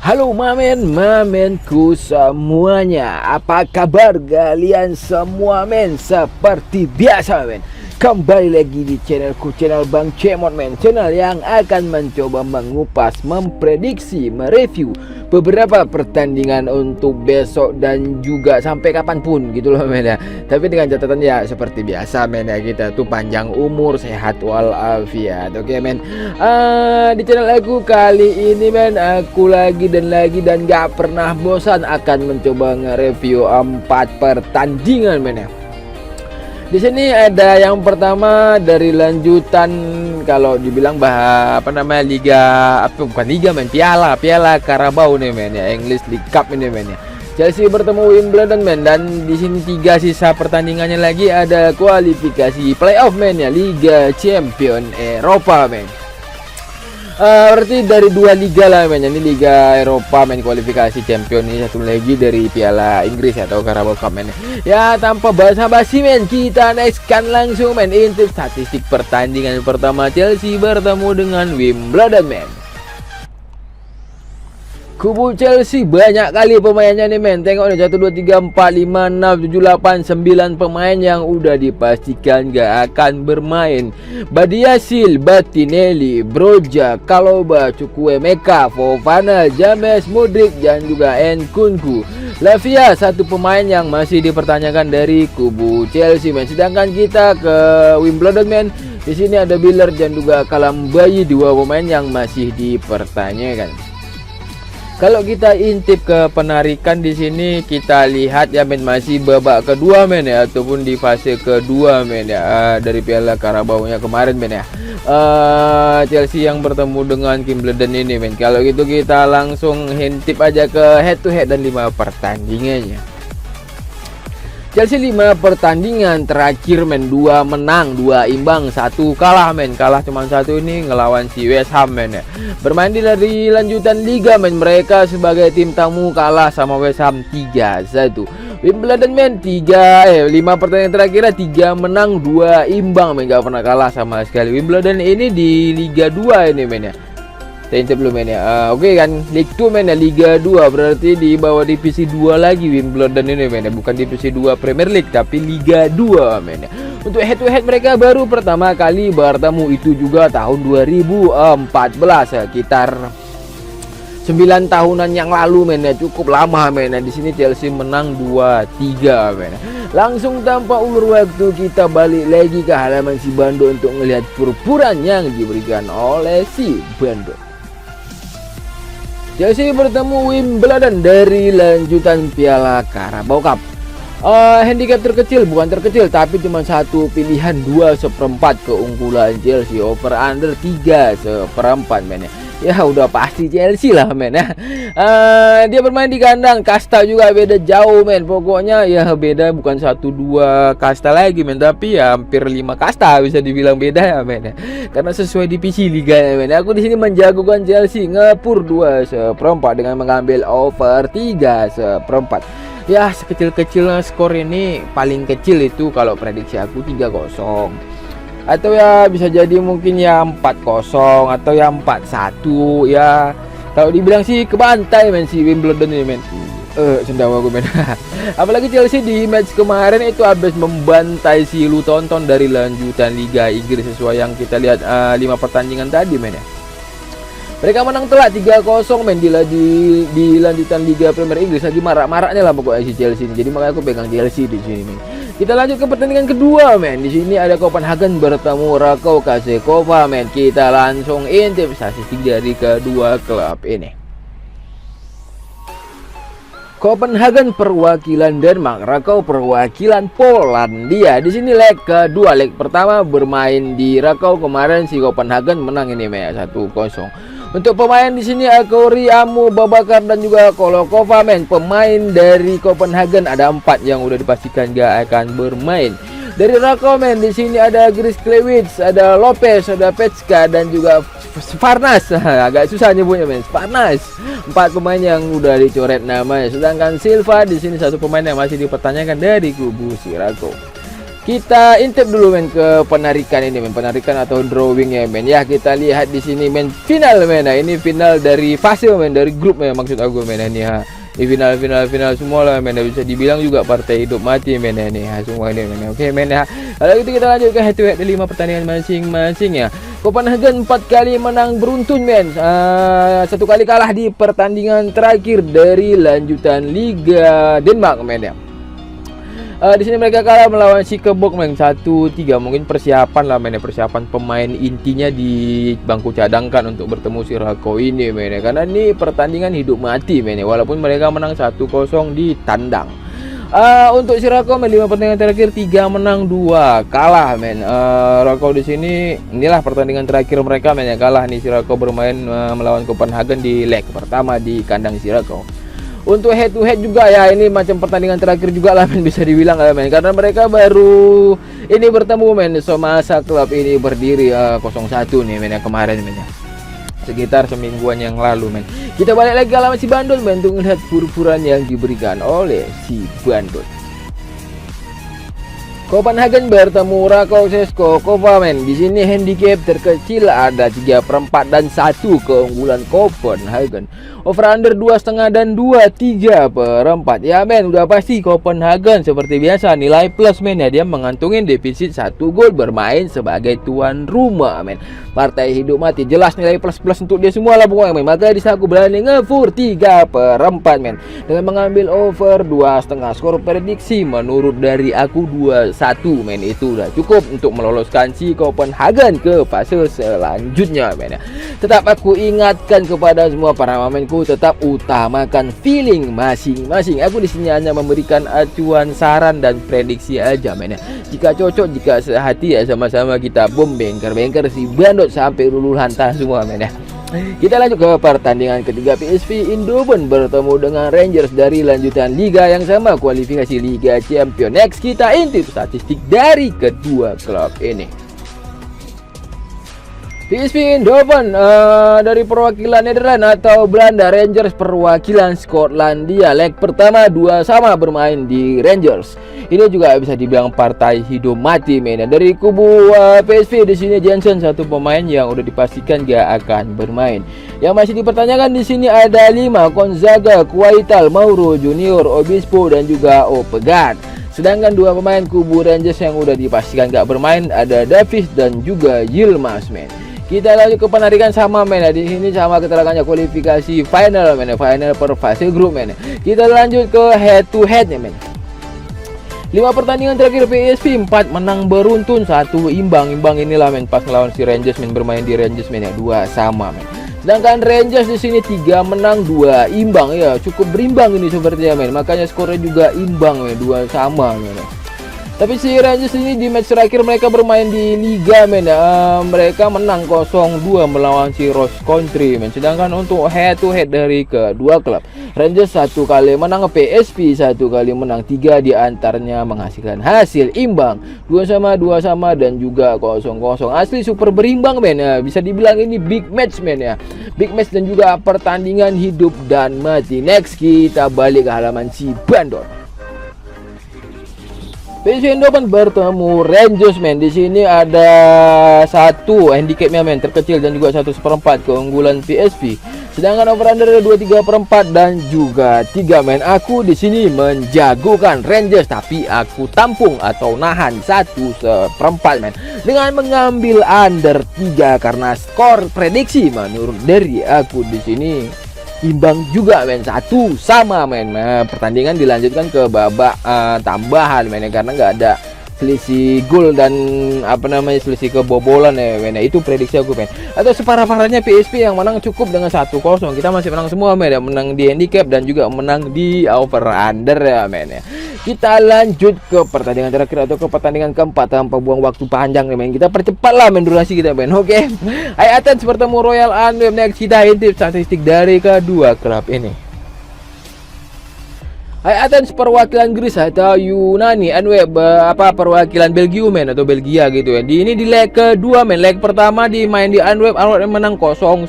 Halo mamenku semuanya. Apa kabar kalian semua men? Seperti biasa men, kembali lagi di channel Bang Cemot men. Channel yang akan mencoba mengupas, memprediksi, mereview beberapa pertandingan untuk besok dan juga sampai kapanpun gitu loh men ya. Tapi dengan catatan ya seperti biasa men ya, kita tuh panjang umur, sehat walafiat. Oke men. Di channel aku kali ini men, aku lagi dan gak pernah bosan akan mencoba nge-review 4 pertandingan men ya. Di sini ada yang pertama dari lanjutan, kalau dibilang liga bukan liga men, piala Carabao nih men ya, English League Cup ini men ya. Chelsea bertemu Wimbledon men, dan di sini 3 sisa pertandingannya lagi, ada kualifikasi playoff men ya, Liga Champion Eropa men. Berarti dari 2 liga lah men, ini Liga Eropa men, kualifikasi champion, ini satu lagi dari Piala Inggris atau Carabao Cup men. Ya tanpa basa-basi men, kita nextkan langsung men intip statistik pertandingan pertama Chelsea bertemu dengan Wimbledon men. Kubu Chelsea banyak kali pemainnya nih men. Tengok nih, 1, 2, 3, 4, 5, 6, 7, 8, 9 pemain yang udah dipastikan gak akan bermain. Badiashile, Bettinelli, Broja, Kaloba, Chukwuemeka, Fofana, James, Mudryk dan juga Nkunku. Lavia, satu pemain yang masih dipertanyakan dari kubu Chelsea men. Sedangkan kita ke Wimbledon men, di sini ada Biller dan juga Kalambayi, 2 pemain yang masih dipertanyakan. Kalau kita intip ke penarikan di sini, kita lihat ya men, masih babak kedua men ya, ataupun di fase kedua men ya, dari Piala Carabao-nya kemarin men ya. Chelsea yang bertemu dengan Wimbledon ini men. Kalau gitu kita langsung intip aja ke head to head dan 5 pertandingannya. Chelsea 5 pertandingan terakhir men, 2 menang, 2 imbang, 1 kalah men. Kalah cuma 1 ini ngelawan si West Ham men ya. Bermain di lanjutan liga men, mereka sebagai tim tamu kalah sama West Ham 3-1. Wimbledon men, 5 pertandingan terakhir 3 menang, 2 imbang men, gak pernah kalah sama sekali. Wimbledon ini di Liga 2 ini men ya. Intip belum men ya. Oke kan, League 2 men ya, Liga 2, berarti di bawah divisi 2 lagi Wimbledon ini men ya, bukan divisi 2 Premier League tapi Liga 2 men ya. Untuk head to head mereka baru pertama kali bertemu itu juga tahun 2014, sekitar 9 tahunan yang lalu men ya, cukup lama men ya. Di sini Chelsea menang 2-3 men ya. Langsung tanpa ulur waktu kita balik lagi ke halaman si Bando untuk melihat purpuran yang diberikan oleh si Bando. Chelsea bertemu Wimbledon dari lanjutan Piala Carabao Cup. Handicap terkecil, bukan terkecil tapi cuma satu pilihan, 2/4 keunggulan Chelsea, over under 3/4 men ya. Ya udah pasti Chelsea lah men ya. Dia bermain di kandang, kasta juga beda jauh men. Pokoknya ya beda, bukan 1-2 kasta lagi men, tapi ya hampir 5 kasta bisa dibilang beda ya men ya. Karena sesuai divisi liga ya men. Aku di sini menjagokan Chelsea ngepur 2/4 dengan mengambil over 3/4. Ya sekecil-kecilnya skor ini, paling kecil itu kalau prediksi aku 3-0. Atau ya bisa jadi mungkin ya 4-0 atau ya 4-1 ya. Kalau dibilang sih kebantai men si Wimbledon ini men. Sendawa gue men. Apalagi Chelsea di match kemarin itu habis membantai si Luton dari lanjutan Liga Inggris, sesuai yang kita lihat 5 pertandingan tadi men ya. Mereka menang telak 3-0 men di lanjutan Liga Premier Inggris. Lagi marak-maraknya lah pokoknya si Chelsea ini. Jadi makanya aku pegang Chelsea di sini men. Kita lanjut ke pertandingan kedua men. Di sini ada Copenhagen bertemu Rakau Kasekova men. Kita langsung intip statistik dari kedua klub ini. Copenhagen perwakilan Denmark, Rakau perwakilan Polandia. Di sini leg kedua, leg pertama bermain di Rakau kemarin si Copenhagen menang ini men 1-0. Untuk pemain di sini Akori, Amu, Babakar dan juga Kolokova men. Pemain dari Copenhagen ada 4 yang udah dipastikan gak akan bermain. Dari Rakau men, di sini ada Grishklewicz, ada Lopez, ada Petska dan juga Sparnas. Agak susah nyebutnya men, Sparnas. 4 pemain yang udah dicoret namanya. Sedangkan Silva di sini satu pemain yang masih dipertanyakan dari kubu si Rakau. Kita intip dulu men ke penarikan ini men, penarikan atau drawing ya men. Ya kita lihat di sini men, final men. Nah, ini final dari fase men, dari grup men maksud aku men ini ha. Di final semua lah men, bisa dibilang juga partai hidup mati men ini ha, semua ini men. Oke men ya. Kalau gitu kita lanjut ke head to head 5 pertandingan masing-masing ya. Copenhagen 4 kali menang beruntun men. 1 kali kalah di pertandingan terakhir dari lanjutan Liga Denmark men ya. Di sini mereka kalah melawan Sikebok men 1-3. Mungkin persiapan lah men, persiapan pemain intinya di bangku cadangkan untuk bertemu Sirako ini men. Karena ini pertandingan hidup mati men, walaupun mereka menang 1-0 di tandang. Untuk Sirako men 5 pertandingan terakhir 3 menang 2 kalah men. Sirako di sini inilah pertandingan terakhir mereka men, kalah nih Sirako bermain melawan Copenhagen di leg pertama di kandang Sirako. Untuk head to head juga ya, ini macam pertandingan terakhir juga lah men, bisa dibilang lah men, karena mereka baru ini bertemu men semasa klub ini berdiri 0-1 nih men kemarin men ya. Sekitar semingguan yang lalu men. Kita balik lagi ke alamat si Bandung men untuk melihat pur-puran yang diberikan oleh si Bandung. Copenhagen bertemu Rakov Ceskova men. Di sini handicap terkecil ada 3/4 dan 1 keunggulan Copenhagen. Over under 2,5 dan 2,3/4. Ya men, udah pasti Copenhagen seperti biasa nilai plus men ya, dia mengantungin defisit 1 gol bermain sebagai tuan rumah men. Partai hidup mati jelas nilai plus untuk dia semua lah pokoknya men. Maka di aku berani ngefur 3/4 men dengan mengambil over 2,5. Skor prediksi menurut dari aku 2-1 men, itu udah cukup untuk meloloskan si Copenhagen ke fase selanjutnya men ya. Tetap aku ingatkan kepada semua para pemainku, tetap utamakan feeling masing-masing. Aku di sini hanya memberikan acuan, saran dan prediksi aja men ya. Jika cocok, jika sehati ya sama-sama kita bom bengker si Bandot sampai luluh lantas semua men ya. Kita lanjut ke pertandingan ketiga. PSV Eindhoven bertemu dengan Rangers dari lanjutan liga yang sama, kualifikasi Liga Champions. Next kita intip statistik dari kedua klub ini. PSV Eindhoven dari perwakilan Nederland atau Belanda, Rangers perwakilan Skotlandia. Leg pertama 2-2 bermain di Rangers. Ini juga bisa dibilang partai hidup mati men. Dari kubu PSV di sini Jensen, satu pemain yang udah dipastikan gak akan bermain. Yang masih dipertanyakan di sini ada 5, Gonzaga, Quaital, Mauro Junior, Obispo dan juga Opegan. Sedangkan 2 pemain kubu Rangers yang udah dipastikan gak bermain ada Davis dan juga Yilmaz men. Kita lanjut ke penarikan sama men. Di sini sama keterangannya kualifikasi final men, final per fase grup men. Kita lanjut ke head to head men. 5 pertandingan terakhir PSV 4 menang beruntun, 1 imbang inilah men, pas melawan si Rangers men, bermain di Rangers men ya, 2-2 men. Sedangkan Rangers di sini 3 menang 2 imbang ya, cukup berimbang ini sepertinya men, makanya skornya juga imbang men, 2-2 men. Tapi si Rangers ini di match terakhir mereka bermain di Liga men ya, mereka menang 0-2 melawan si Ross Country men. Sedangkan untuk head to head dari kedua klub, Rangers 1 kali menang, PSV 1 kali menang, 3 diantaranya menghasilkan hasil imbang, 2-2 dan juga 0-0. Asli super berimbang men ya, bisa dibilang ini big match men ya, big match dan juga pertandingan hidup dan mati. Next kita balik ke halaman si Bandor. PSV Eindhoven bertemu Rangers men. Di sini ada 1 handicapnya men, terkecil dan juga 1/4 keunggulan PSV. Sedangkan over under 2,3/4 dan juga 3 men. Aku di sini menjagokan Rangers tapi aku tampung atau nahan 1/4 men dengan mengambil under 3 karena skor prediksi menurut dari aku di sini imbang juga men, 1-1 men. Pertandingan dilanjutkan ke babak tambahan men, karena nggak ada selisih gol dan selisih kebobolan ya men. Itu prediksi aku men. Atau separah-parahnya PSV yang menang cukup dengan 1-0. Kita masih menang semua men ya, menang di handicap dan juga menang di over under ya men ya. Kita lanjut ke pertandingan terakhir atau ke pertandingan keempat tanpa buang waktu panjang nih men. Kita percepatlah men durasi kita men. Oke. Hai Athens bertemu Royal Antwerp. Next kita intip statistik dari kedua klub ini. Hai Athens perwakilan Greece atau Yunani Unweb perwakilan Belgium men atau Belgia gitu ya. Ini di leg kedua men. Leg pertama dimain di Unweb menang 0-1.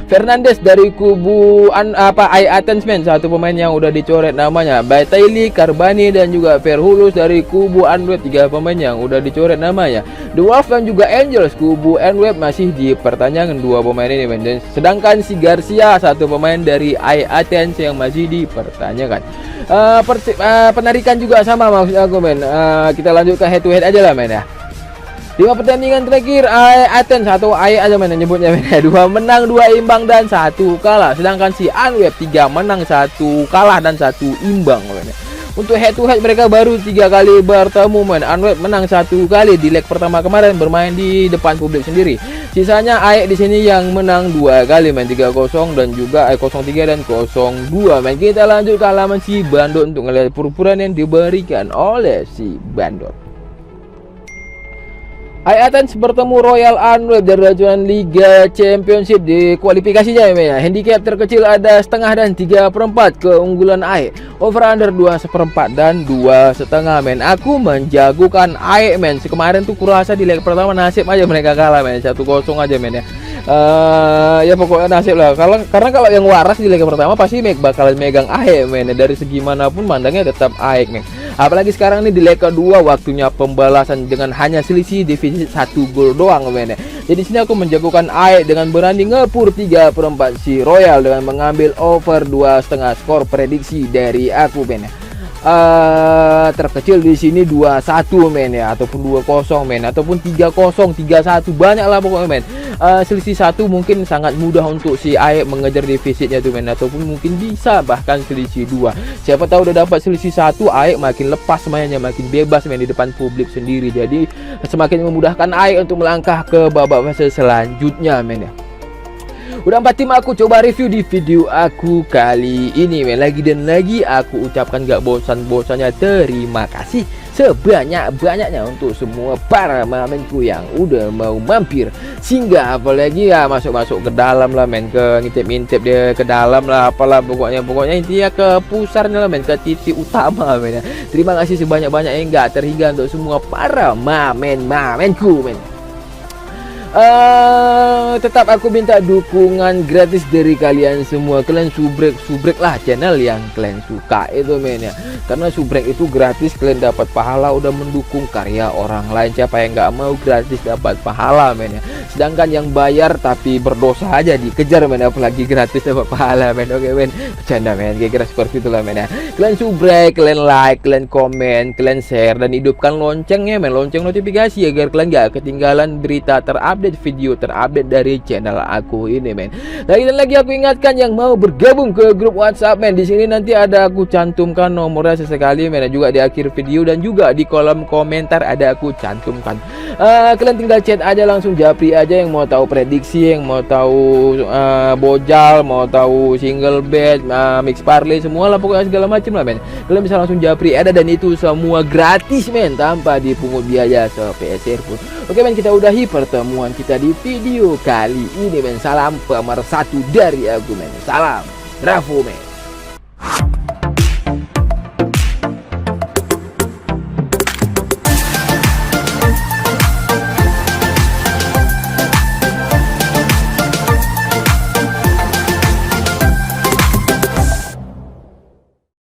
Fernandes dari kubu Hai Athens men, satu pemain yang udah dicoret namanya. Bataille, Carbani dan juga Verhulus dari kubu Unweb, 3 pemain yang udah dicoret namanya. The Wolves dan juga Angels kubu Unweb masih dipertanyakan 2 pemain ini men. Dan sedangkan si Garcia, satu pemain dari Hai Athens yang masih dipertanyakan. Penarikan juga sama maksud aku men. Kita lanjutkan head to head aja lah men ya. 5 pertandingan terakhir Athens atau aja men nyebutnya men. 2 menang, 2 imbang dan 1 kalah. Sedangkan si Unweb 3 menang, 1 kalah dan 1 imbang men. Untuk head to head mereka baru 3 kali bertemu men. Unweb menang 1 kali di leg pertama kemarin bermain di depan publik sendiri. Sisanya AEK di sini yang menang 2 kali men, 3-0 dan juga 0-3 dan 0-2 men. Kita lanjut ke halaman si Bandot untuk melihat purpuran yang diberikan oleh si Bandot. Hai Athens bertemu Royal Unweb dari rajuan Liga Championship di kualifikasinya ya. Handicap terkecil ada setengah dan 3/4 keunggulan AEK. Over under 2/4 dan 2,5 men. Aku menjagokan AEK men. Kemarin tuh kurasa di leg pertama nasib aja mereka kalah men. 1-0 aja men ya. Ya pokoknya nasib lah. Karena kalau yang waras di leg pertama pasti bakalan megang AEK men. Dari segi manapun mandangnya tetap AEK men. Apalagi sekarang nih di leg kedua waktunya pembalasan dengan hanya selisih divisi 1 gol doang men. Jadi sini aku menjagokan AEK dengan berani ngepur 3/4 si Royal dengan mengambil over 2,5 skor prediksi dari aku men. Terkecil di sini 2-1 men ya, ataupun 2-0 men, ataupun 3-0, 3-1, banyak lah pokoknya men. Selisih 1 mungkin sangat mudah untuk si AEK mengejar defisitnya tuh men, ataupun mungkin bisa bahkan selisih 2. Siapa tahu udah dapat selisih 1, AEK makin lepas mainnya, makin bebas main di depan publik sendiri. Jadi semakin memudahkan AEK untuk melangkah ke babak fase selanjutnya men ya. Udah 4 tim aku coba review di video aku kali ini men. Lagi dan lagi aku ucapkan gak bosan-bosannya terima kasih sebanyak-banyaknya untuk semua para mamenku yang udah mau mampir singgah, apalagi ya masuk ke dalam lah men, ke ngintip-ngintip dia ke dalam lah, apalah pokoknya intinya ke pusarnya lah men, ke titik utama men ya. Terima kasih sebanyak-banyaknya yang gak terhingga untuk semua para mamenku men. Tetap aku minta dukungan gratis dari kalian semua. Kalian subrek lah channel yang kalian suka itu men ya. Karena subrek itu gratis, kalian dapat pahala udah mendukung karya orang lain. Siapa yang nggak mau gratis dapat pahala men ya. Sedangkan yang bayar tapi berdosa aja dikejar men, apalagi gratis dapat pahala men. Oke men, bercanda men, kira-kira seperti itulah men ya. Kalian subrek, kalian like, kalian komen, kalian share dan hidupkan loncengnya men, lonceng notifikasi agar kalian nggak ketinggalan berita terupdate, video terupdate dari channel aku ini men. Lagi dan lagi aku ingatkan yang mau bergabung ke grup WhatsApp men, di sini nanti ada aku cantumkan nomornya sesekali men, juga di akhir video dan juga di kolom komentar ada aku cantumkan. Kalian tinggal chat aja, langsung japri aja yang mau tahu prediksi, yang mau tahu bojal, mau tahu single bet, mix parlay, semua lah pokoknya segala macam lah men. Kalian bisa langsung japri ada, dan itu semua gratis men, tanpa dipungut biaya sepeser pun. Oke men, kita udahi pertemuan kita di video kali ini men. Salam pemersatu dari aku men. Salam Rafo men.